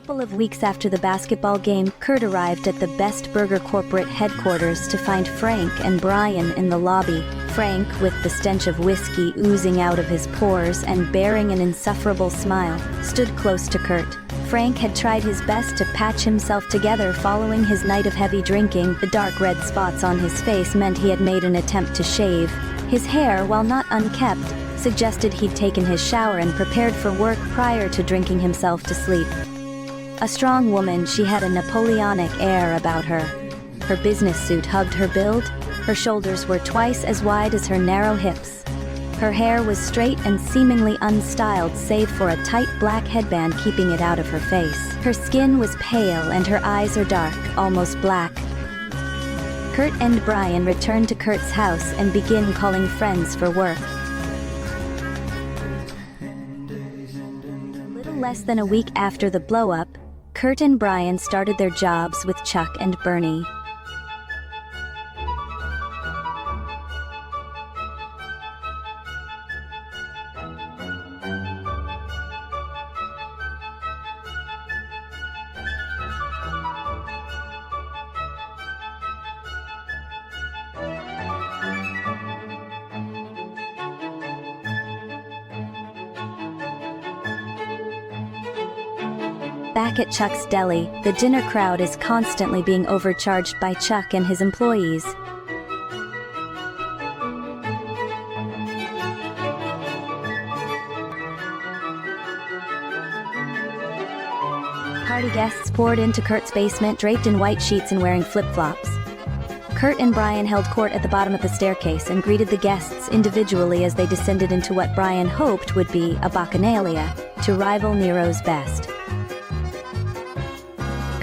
couple of weeks after the basketball game, Kurt arrived at the Best Burger corporate headquarters to find Frank and Brian in the lobby. Frank, with the stench of whiskey oozing out of his pores and bearing an insufferable smile, stood close to Kurt. Frank had tried his best to patch himself together following his night of heavy drinking. The dark red spots on his face meant he had made an attempt to shave. His hair, while not unkempt, suggested he'd taken his shower and prepared for work prior to drinking himself to sleep. A strong woman, she had a Napoleonic air about her. Her business suit hugged her build. Her shoulders were twice as wide as her narrow hips. Her hair was straight and seemingly unstyled save for a tight black headband keeping it out of her face. Her skin was pale and her eyes are dark, almost black. Kurt and Brian returned to Kurt's house and began calling friends for work. Less than a week after the blow-up, Kurt and Brian started their jobs with Chuck and Bernie. Back at Chuck's deli, the dinner crowd is constantly being overcharged by Chuck and his employees. Party guests poured into Kurt's basement draped in white sheets and wearing flip-flops. Kurt and Brian held court at the bottom of the staircase and greeted the guests individually as they descended into what Brian hoped would be a bacchanalia to rival Nero's best.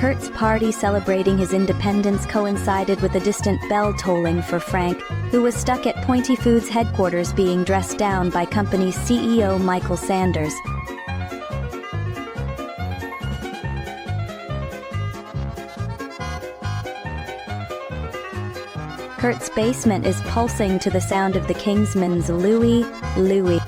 Kurt's party celebrating his independence coincided with a distant bell tolling for Frank, who was stuck at Pointy Foods headquarters being dressed down by company's CEO Michael Sanders. Kurt's basement is pulsing to the sound of the Kingsmen's Louie, Louie.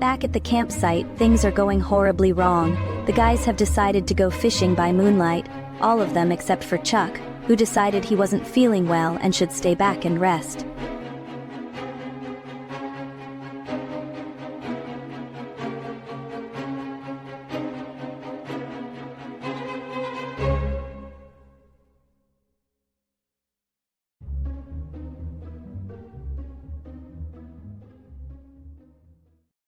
Back at the campsite, things are going horribly wrong. The guys have decided to go fishing by moonlight, all of them except for Chuck, who decided he wasn't feeling well and should stay back and rest.